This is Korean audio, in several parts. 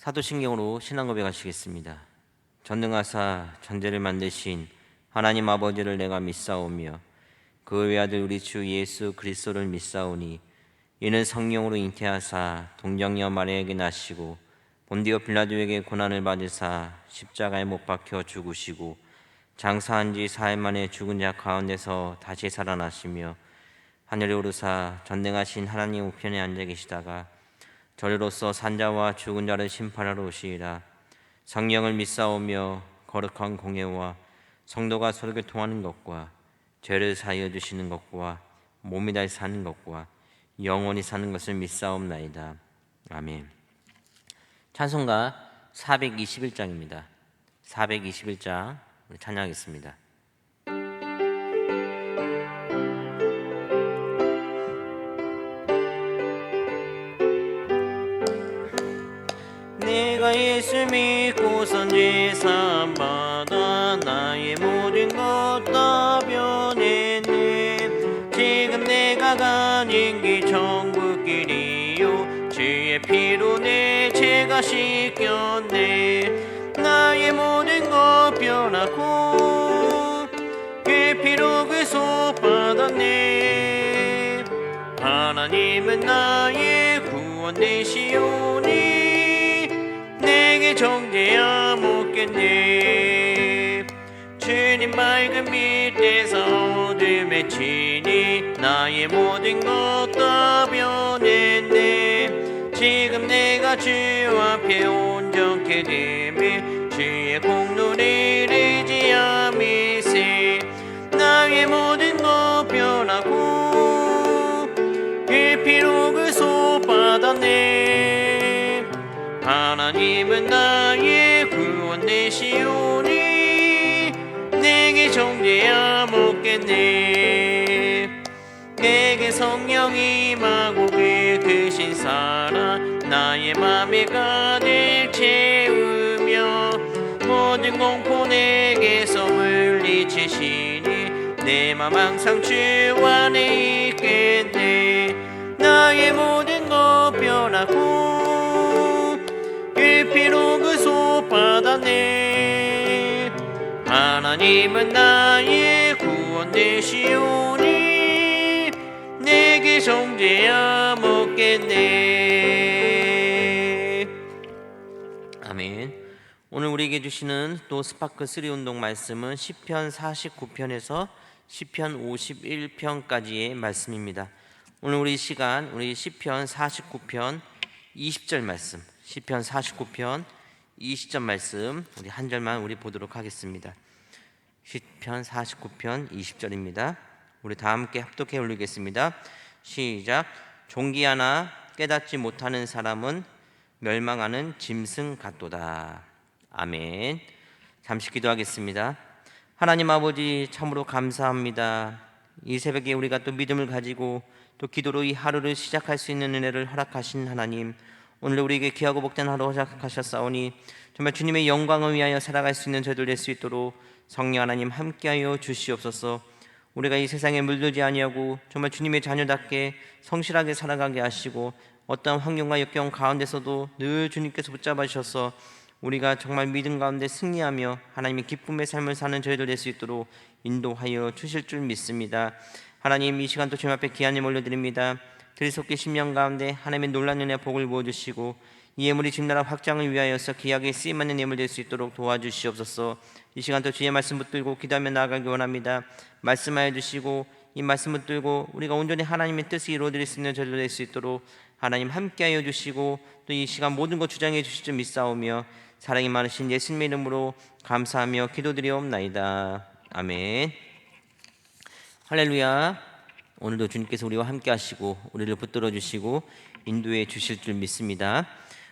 사도신경으로 신앙 고백하시겠습니다. 전능하사 전제를 만드신 하나님 아버지를 내가 믿사오며 그 외아들 우리 주 예수 그리스도를 믿사오니 이는 성령으로 잉태하사 동정녀 마리아에게 나시고 본디오 빌라도에게 고난을 받으사 십자가에 못 박혀 죽으시고 장사한 지 사흘 만에 죽은 자 가운데서 다시 살아나시며 하늘에 오르사 전능하신 하나님 우편에 앉아 계시다가 저리로서 산자와 죽은 자를 심판하러 오시리라. 성령을 믿사오며 거룩한 공예와 성도가 서로 교통하는 것과 죄를 사하여 주시는 것과 몸이 다시 사는 것과 영원히 사는 것을 믿사옵나이다. 아멘. 찬송가 421장입니다. 421장 우리 찬양하겠습니다. 내가 예수 믿고선 죄사함 받아 나의 모든 것 다 변했네. 지금 내가 가는 길 천국길이요 주의 피로 내 죄가 씻겼네. 나의 모든 것 변하고 그 피로 구속받았네. 하나님은 나의 구원 되시오니 내게 정죄야 묻겠네. 주님 맑은 빛에서 어둠에 치니 나의 모든 것 다 변했네. 지금 내가 주 앞에 온전케 되며 주의 공로를 의지함이세. 나의 모든 것 변하고 그 피로 구속받았네. 하나님은 나의 구원 되시오니 내게 정죄야 묻겠네. 내게 성령이 임하고 그 크신 사랑 나의 맘에 가득 채우며 모든 공포 내게서 물리치시니 내 맘 항상 주 안에 있겠네. 나의 모든 것 변하고 그 피로 구속받았네. 하나님은 나의 구원 되시오니 내게 정죄야 묻겠네. 아멘. 오늘 우리에게 주시는 또 스파크 3 운동 말씀은 시편 49편에서 시편 51편까지의 말씀입니다. 오늘 우리 시간 우리 시편 49편 20절 말씀, 시편 49편 20절 말씀 우리 한 절만 우리 보도록 하겠습니다. 시편 49편 20절입니다. 우리 다 함께 합독해 올리겠습니다. 시작. 존귀하나 깨닫지 못하는 사람은 멸망하는 짐승 같도다. 아멘. 잠시 기도하겠습니다. 하나님 아버지 참으로 감사합니다. 이 새벽에 우리가 또 믿음을 가지고 또 기도로 이 하루를 시작할 수 있는 은혜를 허락하신 하나님, 오늘 우리에게 귀하고 복된 하루 허락하셨사오니 정말 주님의 영광을 위하여 살아갈 수 있는 저희들 될 수 있도록 성령 하나님 함께하여 주시옵소서. 우리가 이 세상에 물들지 아니하고 정말 주님의 자녀답게 성실하게 살아가게 하시고 어떠한 환경과 역경 가운데서도 늘 주님께서 붙잡아 주셔서 우리가 정말 믿음 가운데 승리하며 하나님의 기쁨의 삶을 사는 저희들 될 수 있도록 인도하여 주실 줄 믿습니다. 하나님, 이 시간 또 주님 앞에 귀한 예물 올려드립니다. 그리스도께 심령 가운데 하나님의 놀라운 은혜 복을 부어주시고 이 예물이 주님 나라 확장을 위하여서 귀하게 쓰임받는 예물 될 수 있도록 도와주시옵소서. 이 시간 또 주의 말씀 붙들고 기도하며 나아가기 원합니다. 말씀하여 주시고 이 말씀 붙들고 우리가 온전히 하나님의 뜻을 이루어드릴 수 있는 저희들 될 수 있도록 하나님 함께하여 주시고 또 이 시간 모든 것 주장해 주실 줄 믿사오며 사랑이 많으신 예수님의 이름으로 감사하며 기도드리옵나이다. 아멘. 할렐루야. 오늘도 주님께서 우리와 함께 하시고 우리를 붙들어 주시고 인도해 주실 줄 믿습니다.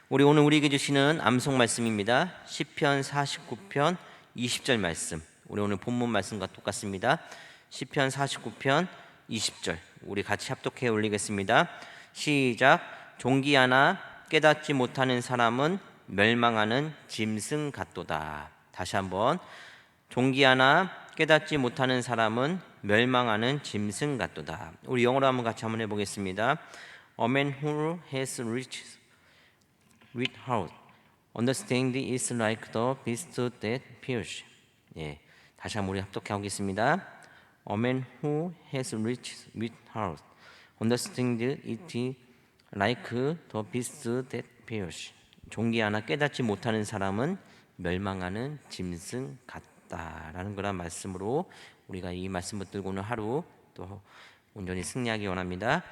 우리 오늘 우리에게 주시는 암송 말씀입니다. 시편 49편 20절 말씀. 우리 오늘 본문 말씀과 똑같습니다. 시편 49편 20절 우리 같이 합독해 올리겠습니다. 시작. 존귀하나 깨닫지 못하는 사람은 멸망하는 짐승 같도다. 다시 한번. 존귀하나 깨닫지 못하는 사람은 멸망하는 짐승 같도다. 우리 영어로 한번 같이 한번 해보겠습니다. A man who has riches without Understand is like the beast that perish. 예, 다시 한번 우리 합독해 보겠습니다. A man who has rich with heart, understand it like the beast that perish. 존귀하나 깨닫지 못하는 사람은 멸망하는 짐승 같다라는 거란 말씀으로 우리가 이 말씀 붙들고 오늘 하루 또 온전히 승리하기 원합니다.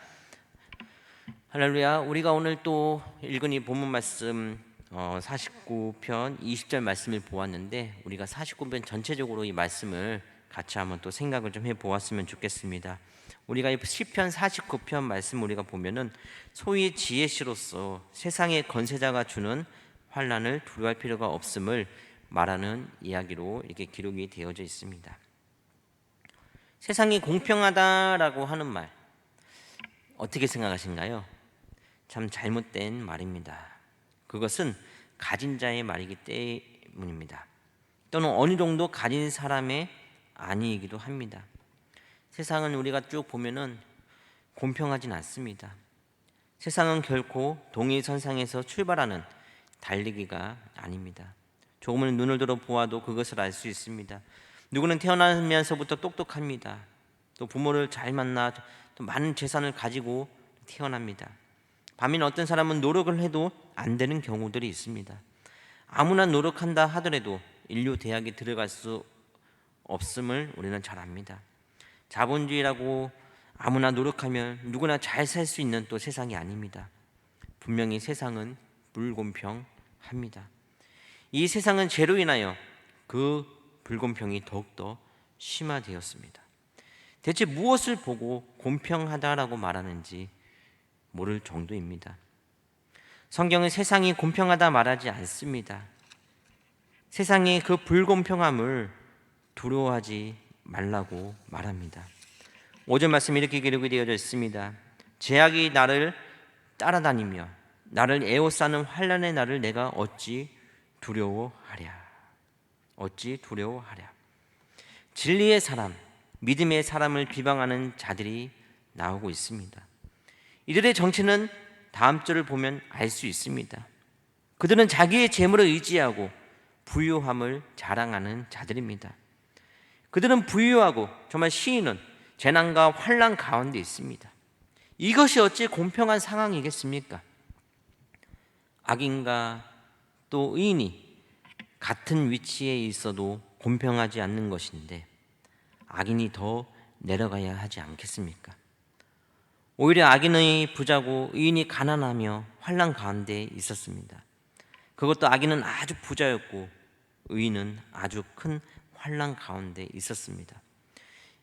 할렐루야. 우리가 오늘 또 읽은 이 본문 말씀 49편 20절 말씀을 보았는데 우리가 49편 전체적으로 이 말씀을 같이 한번 또 생각을 좀 해보았으면 좋겠습니다. 우리가 이 시편 49편 말씀 우리가 보면은 소위 지혜씨로서 세상의 건세자가 주는 환난을 두려워할 필요가 없음을 말하는 이야기로 이렇게 기록이 되어져 있습니다. 세상이 공평하다라고 하는 말 어떻게 생각하신가요? 참 잘못된 말입니다. 그것은 가진 자의 말이기 때문입니다. 또는 어느 정도 가진 사람의 아니이기도 합니다. 세상은 우리가 쭉 보면은 공평하진 않습니다. 세상은 결코 동일선상에서 출발하는 달리기가 아닙니다. 조금은 눈을 들어 보아도 그것을 알 수 있습니다. 누구는 태어나면서부터 똑똑합니다. 또 부모를 잘 만나 또 많은 재산을 가지고 태어납니다. 반면 어떤 사람은 노력을 해도 안 되는 경우들이 있습니다. 아무나 노력한다 하더라도 인류 대학에 들어갈 수 없음을 우리는 잘 압니다. 자본주의라고 아무나 노력하면 누구나 잘 살 수 있는 또 세상이 아닙니다. 분명히 세상은 불공평합니다. 이 세상은 죄로 인하여 그 불공평이 더욱더 심화되었습니다. 대체 무엇을 보고 공평하다라고 말하는지 모를 정도입니다. 성경은 세상이 공평하다 말하지 않습니다. 세상의 그 불공평함을 두려워하지 말라고 말합니다. 5절 말씀 이렇게 기록이 되어져 있습니다. 죄악이 나를 따라다니며 나를 에워싸는 환난의 날을 내가 어찌 두려워하랴. 어찌 두려워하랴. 진리의 사람, 믿음의 사람을 비방하는 자들이 나오고 있습니다. 이들의 정체는 다음 절을 보면 알 수 있습니다. 그들은 자기의 재물을 의지하고 부유함을 자랑하는 자들입니다. 그들은 부유하고 정말 시인은 재난과 환난 가운데 있습니다. 이것이 어찌 공평한 상황이겠습니까? 악인과 또 의인이 같은 위치에 있어도 공평하지 않는 것인데 악인이 더 내려가야 하지 않겠습니까? 오히려 악인의 부자고 의인이 가난하며 환난 가운데 있었습니다. 그것도 악인은 아주 부자였고 의인은 아주 큰 환난 가운데 있었습니다.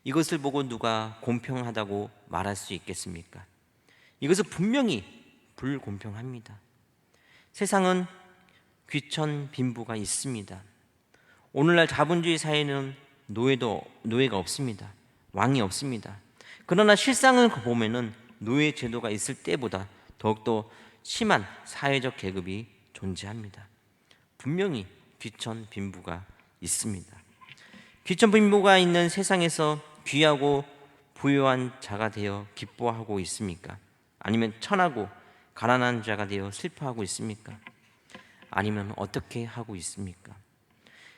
이것을 보고 누가 공평하다고 말할 수 있겠습니까? 이것은 분명히 불공평합니다. 세상은 귀천 빈부가 있습니다. 오늘날 자본주의 사회는 노예가 없습니다. 왕이 없습니다. 그러나 실상을 보면은 노예 제도가 있을 때보다 더욱더 심한 사회적 계급이 존재합니다. 분명히 귀천 빈부가 있습니다. 귀천 빈부가 있는 세상에서 귀하고 부유한 자가 되어 기뻐하고 있습니까? 아니면 천하고 가난한 자가 되어 슬퍼하고 있습니까? 아니면 어떻게 하고 있습니까?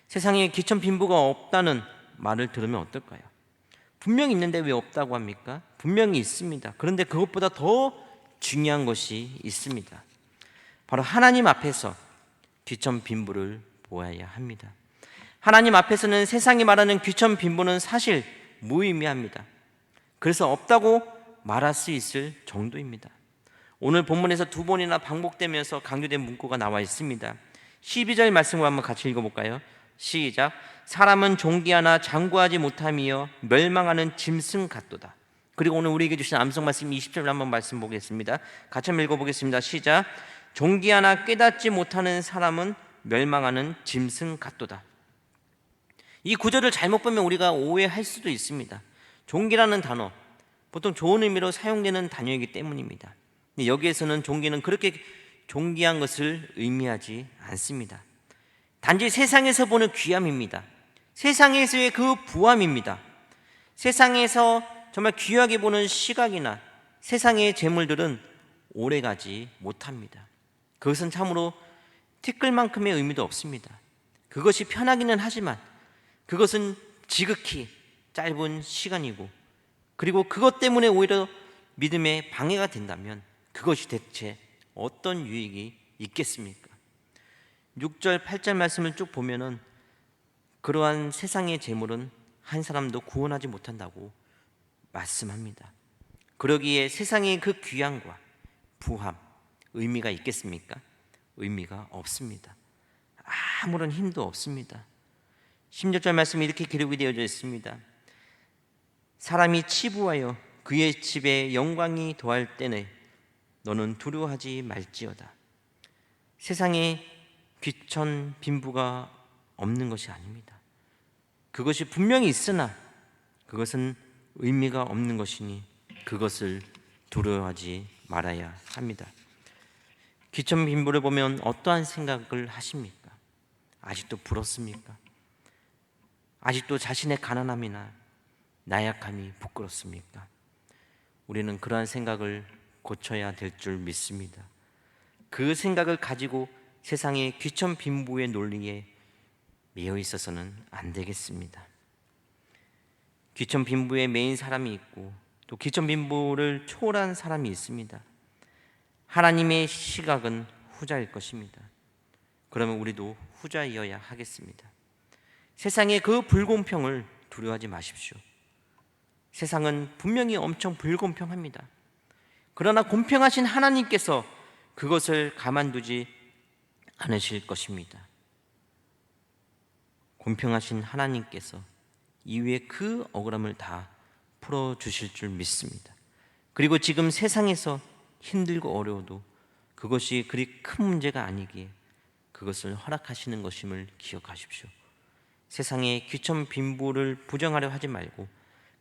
세상에 귀천 빈부가 없다는 말을 들으면 어떨까요? 분명히 있는데 왜 없다고 합니까? 분명히 있습니다. 그런데 그것보다 더 중요한 것이 있습니다. 바로 하나님 앞에서 귀천 빈부를 보아야 합니다. 하나님 앞에서는 세상이 말하는 귀천 빈부는 사실 무의미합니다. 그래서 없다고 말할 수 있을 정도입니다. 오늘 본문에서 두 번이나 반복되면서 강조된 문구가 나와 있습니다. 12절 말씀을 한번 같이 읽어볼까요? 시작. 사람은 존귀하나 장구하지 못하며 멸망하는 짐승 같도다. 그리고 오늘 우리에게 주신 암송 말씀 20절 한번 말씀 보겠습니다. 같이 한번 읽어보겠습니다. 시작. 존귀하나 깨닫지 못하는 사람은 멸망하는 짐승 같도다. 이 구절을 잘못 보면 우리가 오해할 수도 있습니다. 존귀라는 단어 보통 좋은 의미로 사용되는 단어이기 때문입니다. 여기에서는 존귀는 그렇게 존귀한 것을 의미하지 않습니다. 단지 세상에서 보는 귀함입니다. 세상에서의 그 부함입니다. 세상에서 정말 귀하게 보는 시각이나 세상의 재물들은 오래가지 못합니다. 그것은 참으로 티끌만큼의 의미도 없습니다. 그것이 편하기는 하지만 그것은 지극히 짧은 시간이고, 그리고 그것 때문에 오히려 믿음에 방해가 된다면 그것이 대체 어떤 유익이 있겠습니까? 6절 8절 말씀을 쭉 보면은 그러한 세상의 재물은 한 사람도 구원하지 못한다고 말씀합니다. 그러기에 세상의 그 귀함과 부함, 의미가 있겠습니까? 의미가 없습니다. 아무런 힘도 없습니다. 16절 말씀이 이렇게 기록이 되어져 있습니다. 사람이 치부하여 그의 집에 영광이 더할 때에 너는 두려워하지 말지어다. 세상에 귀천 빈부가 없는 것이 아닙니다. 그것이 분명히 있으나 그것은 의미가 없는 것이니 그것을 두려워하지 말아야 합니다. 귀천 빈부를 보면 어떠한 생각을 하십니까? 아직도 부럽습니까? 아직도 자신의 가난함이나 나약함이 부끄럽습니까? 우리는 그러한 생각을 고쳐야 될 줄 믿습니다. 그 생각을 가지고 세상의 귀천 빈부의 논리에 매여 있어서는 안 되겠습니다. 귀천 빈부에 매인 사람이 있고 또 귀천 빈부를 초월한 사람이 있습니다. 하나님의 시각은 후자일 것입니다. 그러면 우리도 후자이어야 하겠습니다. 세상의 그 불공평을 두려워하지 마십시오. 세상은 분명히 엄청 불공평합니다. 그러나 공평하신 하나님께서 그것을 가만두지 않으실 것입니다. 공평하신 하나님께서 이후에 그 억울함을 다 풀어주실 줄 믿습니다. 그리고 지금 세상에서 힘들고 어려워도 그것이 그리 큰 문제가 아니기에 그것을 허락하시는 것임을 기억하십시오. 세상의 귀천 빈부를 부정하려 하지 말고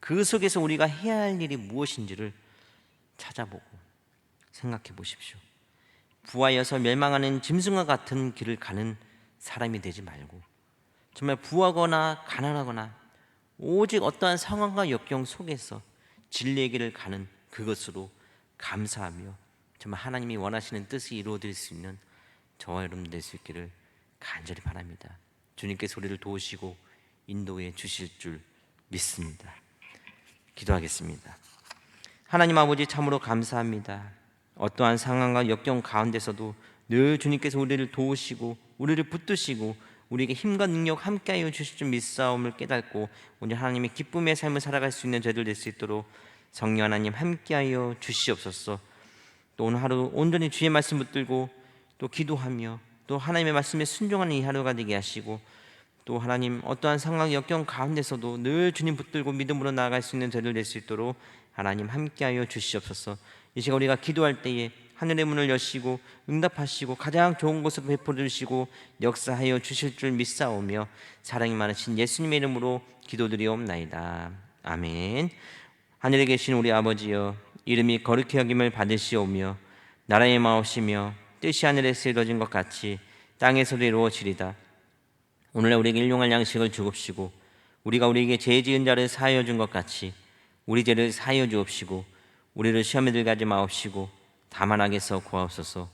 그 속에서 우리가 해야 할 일이 무엇인지를 찾아보고 생각해 보십시오. 부하여서 멸망하는 짐승과 같은 길을 가는 사람이 되지 말고 정말 부하거나 가난하거나 오직 어떠한 상황과 역경 속에서 진리의 길을 가는 그것으로 감사하며 정말 하나님이 원하시는 뜻이 이루어질 수 있는 저와 여러분 될 수 있기를 간절히 바랍니다. 주님께서 우리를 도우시고 인도해 주실 줄 믿습니다. 기도하겠습니다. 하나님 아버지, 참으로 감사합니다. 어떠한 상황과 역경 가운데서도 늘 주님께서 우리를 도우시고 우리를 붙드시고 우리에게 힘과 능력 함께하여 주실 줄 믿사옴을 깨닫고 오늘 하나님의 기쁨의 삶을 살아갈 수 있는 저희들 될 수 있도록 성령 하나님 함께하여 주시옵소서. 또 오늘 하루 온전히 주의 말씀 붙들고 또 기도하며 또 하나님의 말씀에 순종하는 이 하루가 되게 하시고, 또 하나님 어떠한 상황 역경 가운데서도 늘 주님 붙들고 믿음으로 나아갈 수 있는 저희들 될 수 있도록 하나님 함께하여 주시옵소서. 이 시간 우리가 기도할 때에 하늘의 문을 여시고 응답하시고 가장 좋은 것을 베풀어 주시고 역사하여 주실 줄 믿사오며 사랑이 많으신 예수님의 이름으로 기도드리옵나이다. 아멘. 하늘에 계신 우리 아버지여, 이름이 거룩히 여김을 받으시오며 나라의 마옵시며 뜻이 하늘에서 이루어진 것 같이 땅에서도 이루어지리다. 오늘날 우리에게 일용할 양식을 주옵시고 우리가 우리에게 죄 지은 자를 사하여 준 것 같이 우리 죄를 사하여 주옵시고 우리를 시험에 들게 하지 마옵시고 다만 악에서 구하옵소서.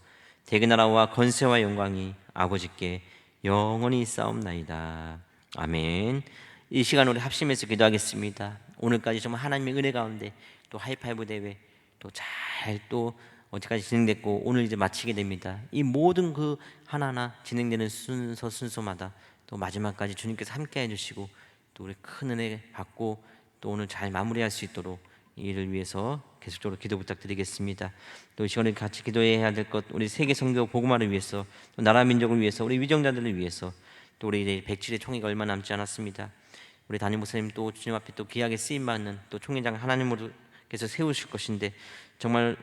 대개 나라와 권세와 영광이 아버지께 영원히 있사옵나이다. 아멘. 이 시간 우리 합심해서 기도하겠습니다. 오늘까지 정말 하나님의 은혜 가운데 또 하이파이브 대회 또 잘 또 어디까지 진행됐고 오늘 이제 마치게 됩니다. 이 모든 그 하나하나 진행되는 순서마다 또 마지막까지 주님께서 함께 해주시고 또 우리 큰 은혜 받고 또 오늘 잘 마무리할 수 있도록 이 일을 위해서 계속적으로 기도 부탁드리겠습니다. 또 이 시간에 같이 기도해야 될 것, 우리 세계 성교 복음화를 위해서 또 나라 민족을 위해서 우리 위정자들을 위해서 또 우리 이제 107의 총회가 얼마 남지 않았습니다. 우리 담임 목사님 또 주님 앞에 또 귀하게 쓰임 받는 또 총회장 하나님으로께서 세우실 것인데 정말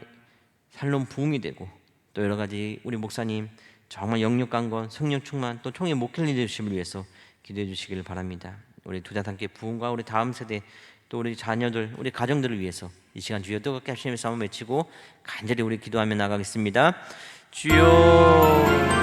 살론 부흥이 되고 또 여러 가지 우리 목사님 정말 영육 강건 성령 충만 또 총회 목회 리더십을 위해서 기도해 주시기를 바랍니다. 우리 두자단계 부흥과 우리 다음 세대 또 우리 자녀들 우리 가정들을 위해서 이 시간 주여 뜨겁게 하시면서 한번 외치고 간절히 우리 기도하며 나가겠습니다. 주여